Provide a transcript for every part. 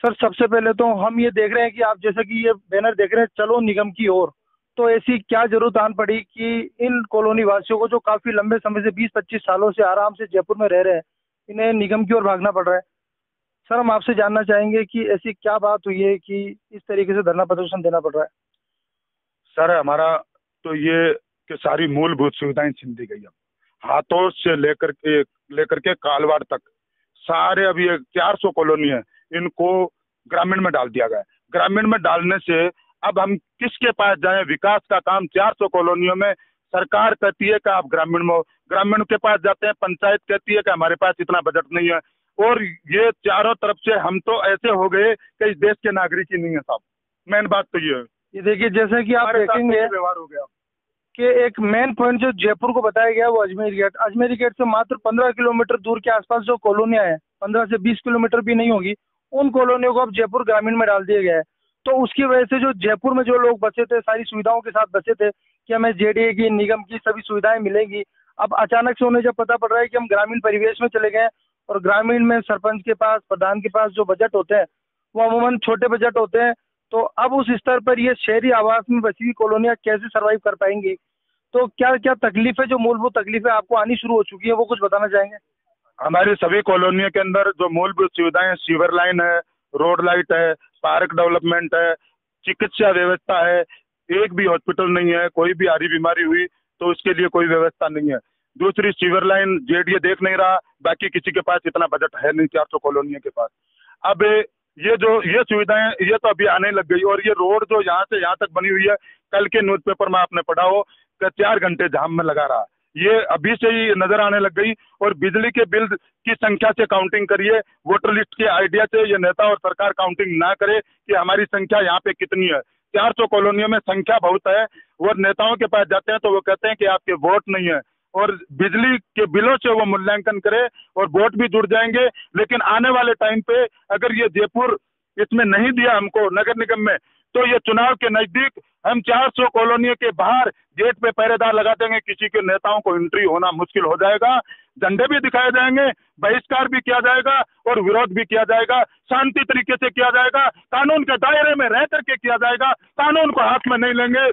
Sir सबसे पहले तो हम ये देख रहे हैं कि आप जैसे कि ये बैनर देख रहे हैं चलो निगम की ओर, तो ऐसी क्या जरूरत आन पड़ी कि इन कॉलोनी वासियों को जो काफी लंबे समय से 20-25 सालों से आराम से जयपुर में रह रहे हैं, इन्हें निगम की ओर भागना पड़ रहा है। सर हम आपसे जानना चाहेंगे कि ऐसी क्या बात हुई है कि इस तरीके से धरना प्रदर्शन देना पड़ रहा है। सर हमारा तो ये कि सारी मूलभूत सुविधाएं छीन दी गई। अब हाथों से लेकर के कालवाड़ तक सारे अभी 400 कॉलोनी है, इनको ग्रामीण में डाल दिया गया है। ग्रामीण में डालने से अब हम किसके पास जाएं? विकास का काम 400 कॉलोनियों में सरकार कहती है कि आप ग्रामीण में हो, ग्रामीण के पास जाते हैं, पंचायत कहती है कि हमारे पास इतना बजट नहीं है। और ये चारों तरफ से हम तो ऐसे हो गए कि इस देश के नागरिक ही नहीं है साहब। मेन बात तो ये है। ये देखिए जैसे कि आप देखेंगे व्यवहार हो गया कि एक मेन पॉइंट जो जयपुर को बताया गया है वो अजमेरी गेट से मात्र 15 किलोमीटर दूर के आसपास जो कॉलोनियां हैं, 15 से 20 किलोमीटर भी नहीं होगी, उन कॉलोनियों को अब जयपुर ग्रामीण में डाल दिया गया है। तो उसकी वजह से जो जयपुर में जो लोग बसे थे, सारी सुविधाओं के साथ बसे थे कि हमें जेडीए की, निगम की सभी सुविधाएं मिलेंगी, अब अचानक से उन्हें जब पता पड़ रहा है कि हम ग्रामीण परिवेश में चले गए और ग्रामीण में सरपंच के पास, प्रधान के पास जो बजट होते हैं वो अमूमन छोटे बजट होते हैं, तो अब उस स्तर पर ये शहरी आवास में बसी हुई कॉलोनियां कैसे सर्वाइव कर पाएंगी। तो क्या क्या तकलीफें, जो मूलभूत तकलीफें आपको आनी शुरू हो चुकी है, वो कुछ बताना चाहेंगे। हमारी सभी कॉलोनियों के अंदर जो मूलभूत सुविधाएं, सीवर लाइन है, रोड लाइट है, पार्क डेवलपमेंट है, चिकित्सा व्यवस्था है, एक भी हॉस्पिटल नहीं है। कोई भी भारी बीमारी हुई तो उसके लिए कोई व्यवस्था नहीं है। दूसरी, सीवर लाइन जेडीए देख नहीं रहा, बाकी किसी के पास इतना बजट है नहीं 400 कॉलोनियों के पास। अब ये सुविधाएं ये तो अभी आने लग गई। और ये रोड जो यहाँ से यहाँ तक बनी हुई है, कल के न्यूज़पेपर में आपने पढ़ा हो कि 4 घंटे जाम में लगा रहा, ये अभी से ही नजर आने लग गई। और बिजली के बिल की संख्या से काउंटिंग करिए, वोटर लिस्ट के आइडिया से ये नेता और सरकार काउंटिंग ना करे कि हमारी संख्या यहाँ पे कितनी है। 400 कॉलोनियों में संख्या बहुत है। वो नेताओं के पास जाते हैं तो वो कहते हैं कि आपके वोट नहीं है, और बिजली के बिलों से वो मूल्यांकन करे और वोट भी जुड़ जाएंगे। लेकिन आने वाले टाइम पे अगर ये जयपुर इसमें नहीं दिया हमको नगर निगम में, तो ये चुनाव के नजदीक हम 400 कॉलोनियों के बाहर गेट पे पहरेदार लगा देंगे। किसी के नेताओं को एंट्री होना मुश्किल हो जाएगा, झंडे भी दिखाए जाएंगे, बहिष्कार भी किया जाएगा और विरोध भी किया जाएगा। शांति तरीके से किया जाएगा, कानून के दायरे में रह करके किया जाएगा। कानून को हाथ में नहीं लेंगे,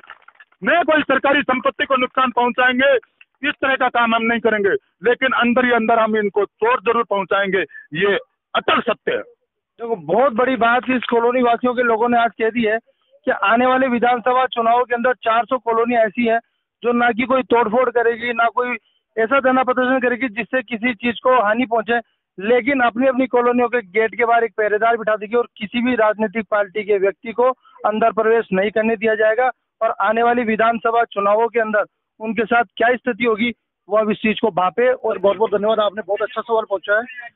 न कोई सरकारी संपत्ति को नुकसान पहुंचाएंगे। इस तरह का काम हम नहीं करेंगे, लेकिन अंदर ही अंदर हम इनको चोट जरूर पहुंचाएंगे। ये अटल सत्य है। देखो बहुत बड़ी बात इस कॉलोनी वासियों के लोगों ने आज कह दी है कि आने वाले विधानसभा चुनाव के अंदर 400 कॉलोनी ऐसी हैं जो ना कि कोई तोड़फोड़ करेगी, ना कोई ऐसा धरना प्रदर्शन करेगी जिससे किसी चीज को हानि पहुंचे, लेकिन अपनी अपनी कॉलोनियों के गेट के बाहर एक पहरेदार बिठा देगी और किसी भी राजनीतिक पार्टी के व्यक्ति को अंदर प्रवेश नहीं करने दिया जाएगा। और आने वाली विधानसभा चुनावों के अंदर उनके साथ क्या स्थिति होगी वो अब इस चीज को भापे। और बहुत बहुत धन्यवाद, आपने बहुत अच्छा सवाल पूछा है।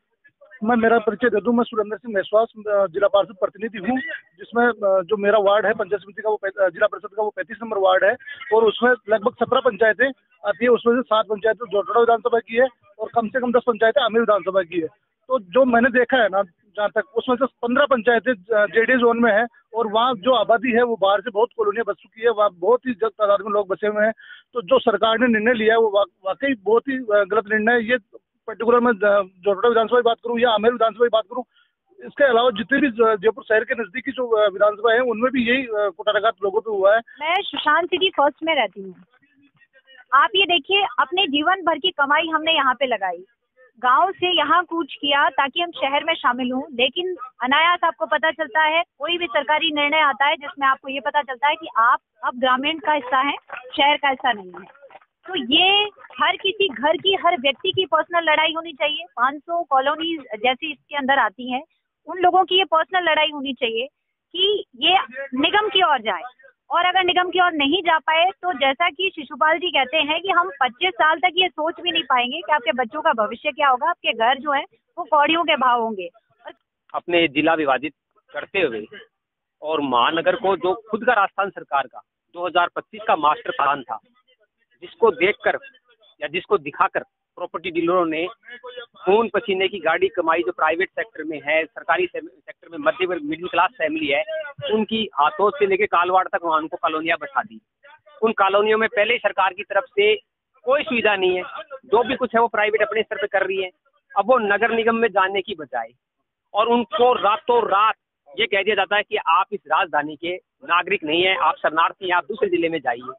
मैं मेरा परिचय दे दूं, मैं सुरेंद्र सिंह मेश्वास जिला पार्षद प्रतिनिधि हूं, जिसमें जो मेरा वार्ड है पंचायत समिति का, वो जिला परिषद का वो 35 नंबर वार्ड है और उसमें लगभग 17 पंचायतें आती है। उसमें से 7 पंचायतें जोटड़ा विधानसभा की है और कम से कम 10 पंचायतें आमेर विधानसभा की है। तो जो मैंने देखा है ना जहाँ तक, उसमें से 15 पंचायतें जेडीए जोन में है और वहाँ जो आबादी है वो बाहर से बहुत कॉलोनियां बस चुकी है, वहाँ बहुत ही ज्यादा तादाद में लोग बसे हुए हैं। तो जो सरकार ने निर्णय लिया है वो वाकई बहुत ही गलत निर्णय है। ये पर्टिकुलर मैं जोटड़ा विधानसभा की बात करूं या आमेर विधानसभा की बात करूं, इसके अलावा जितने भी जयपुर शहर के नजदीकी जो विधानसभा है उनमें भी यही कुटाराघात लोगों पे हुआ है। मैं सुशांत सिटी फर्स्ट में रहती हूँ। आप ये देखिए, अपने जीवन भर की कमाई हमने यहाँ पे लगाई, गांव से यहाँ कूच किया ताकि हम शहर में शामिल हों, लेकिन अनायास आपको पता चलता है कोई भी सरकारी निर्णय आता है जिसमें आपको ये पता चलता है कि आप अब ग्रामीण का हिस्सा हैं, शहर का हिस्सा नहीं है। तो ये हर किसी घर की, हर व्यक्ति की पर्सनल लड़ाई होनी चाहिए। 500 कॉलोनी जैसी इसके अंदर आती हैं, उन लोगों की ये पर्सनल लड़ाई होनी चाहिए कि ये निगम की ओर जाए। और अगर निगम की ओर नहीं जा पाए तो जैसा कि शिशुपाल जी कहते हैं कि हम 25 साल तक ये सोच भी नहीं पाएंगे कि आपके बच्चों का भविष्य क्या होगा, आपके घर जो है वो कौड़ियों के भाव होंगे। अपने जिला विभाजित करते हुए और महानगर को, जो खुद का राजस्थान सरकार का 2025 का मास्टर प्लान था, जिसको देखकर या जिसको दिखाकर प्रॉपर्टी डीलरों ने खून पसीने की गाड़ी कमाई, जो प्राइवेट सेक्टर में है, सरकारी सेक्टर में मध्य मिडिल क्लास फैमिली है, उनकी हाथों से लेके कालवाड़ तक वहाँ उनको कॉलोनियां बसा दी। उन कॉलोनियों में पहले सरकार की तरफ से कोई सुविधा नहीं है, जो भी कुछ है वो प्राइवेट अपने स्तर पे कर रही है। अब वो नगर निगम में जाने की बजाय और उनको रातों रात ये कह दिया जाता है कि आप इस राजधानी के नागरिक नहीं हैं, आप शरणार्थी हैं, आप दूसरे जिले में जाइए।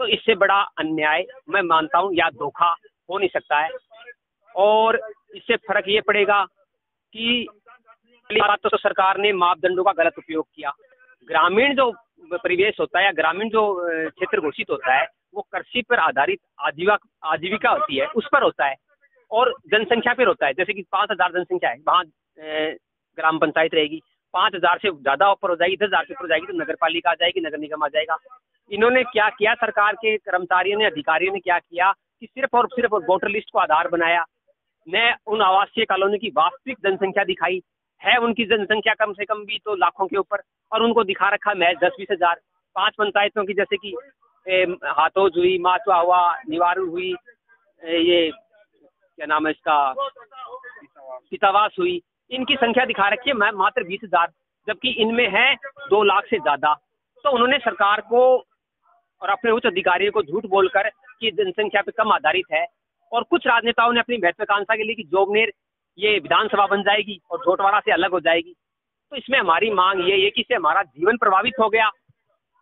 तो इससे बड़ा अन्याय मैं मानता हूँ या धोखा हो नहीं सकता है। और इससे फर्क ये पड़ेगा कि पहली बात तो सरकार ने मापदंडों का गलत उपयोग किया। ग्रामीण जो परिवेश होता है या ग्रामीण जो क्षेत्र घोषित होता है वो कृषि पर आधारित आजीविका होती है, उस पर होता है और जनसंख्या पर होता है। जैसे कि 5000 जनसंख्या है, वहाँ ग्राम पंचायत रहेगी, 5000 से ज्यादा ऊपर हो जाएगी, 10,000 से ऊपर हो जाएगी तो नगर पालिका आ जाएगी, नगर निगम आ जाएगा। इन्होंने क्या किया, सरकार के कर्मचारियों ने, अधिकारियों ने क्या किया कि सिर्फ और वोटर लिस्ट को आधार बनाया, न उन आवासीय कॉलोनी की वास्तविक जनसंख्या दिखाई है। उनकी जनसंख्या कम से कम भी तो लाखों के ऊपर, और उनको दिखा रखा महज 10-20 हजार। 5 पंचायतों की जैसे कि हाथोज हुई, माचवा हुआ, निवारू हुई, ये क्या नाम है इसका, पितावास हुई, इनकी संख्या दिखा रखी है मात्र 20,000, जबकि इनमें है 2 लाख से ज्यादा। तो उन्होंने सरकार को और अपने उच्च अधिकारियों को झूठ बोलकर कि जनसंख्या पे कम आधारित है, और कुछ राजनेताओं ने अपनी महत्वाकांक्षा के लिए कि जोबनेर ये विधानसभा बन जाएगी और झोटवाड़ा से अलग हो जाएगी। तो इसमें हमारी मांग ये है कि इससे हमारा जीवन प्रभावित हो गया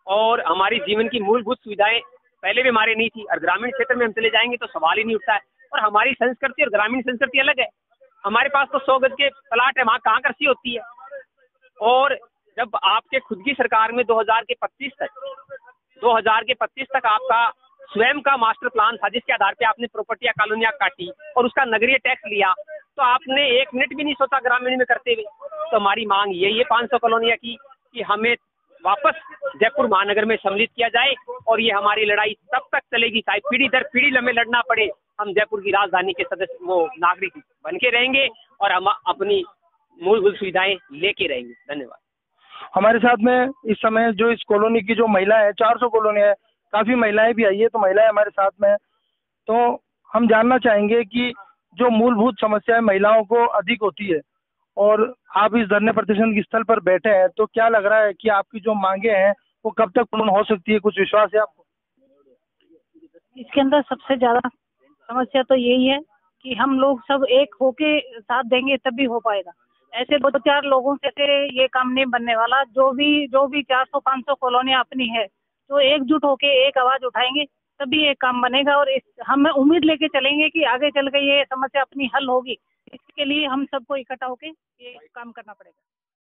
और हमारी जीवन की मूलभूत सुविधाएं पहले भी हमारे नहीं थी, और ग्रामीण क्षेत्र में हम चले जाएंगे तो सवाल ही नहीं उठता है। और हमारी संस्कृति और ग्रामीण संस्कृति अलग है। हमारे पास तो 100 गज के प्लाट है, वहाँ कहाँ कृषि होती है। और जब आपके खुद की सरकार में 2025 तक आपका स्वयं का मास्टर प्लान था, जिसके आधार पे आपने प्रॉपर्टी या कॉलोनियां काटी और उसका नगरीय टैक्स लिया, तो आपने 1 मिनट भी नहीं सोचा ग्रामीण में करते हुए। तो हमारी मांग यही है 500 कॉलोनियां की कि हमें वापस जयपुर महानगर में सम्मिलित किया जाए, और ये हमारी लड़ाई तब तक चलेगी चाहे पीढ़ी दर पीढ़ी हमें लड़ना पड़े। हम जयपुर की राजधानी के सदस्य वो नागरिक बन के रहेंगे और हम अपनी मूलभूत सुविधाएं लेके रहेंगे। धन्यवाद। हमारे साथ में इस समय जो इस कॉलोनी की जो महिला है, 400 कॉलोनी है, काफी महिलाएं भी आई है, तो महिलाएं हमारे साथ में है। तो हम जानना चाहेंगे कि जो मूलभूत समस्याएं महिलाओं को अधिक होती है, और आप इस धरने प्रदर्शन की स्थल पर बैठे हैं, तो क्या लग रहा है कि आपकी जो मांगे हैं वो कब तक पूर्ण हो सकती है? कुछ विश्वास है आपको? इसके अंदर सबसे ज्यादा समस्या तो यही है कि हम लोग सब एक होके साथ देंगे तब भी हो पाएगा। ऐसे 2-4 लोगों से ये काम नहीं बनने वाला। जो भी 400-500 कॉलोनियां अपनी है, तो एकजुट होके एक आवाज उठाएंगे तभी ये काम बनेगा। और हम उम्मीद लेके चलेंगे कि आगे चल के ये समस्या अपनी हल होगी। इसके लिए हम सबको इकट्ठा होके ये काम करना पड़ेगा।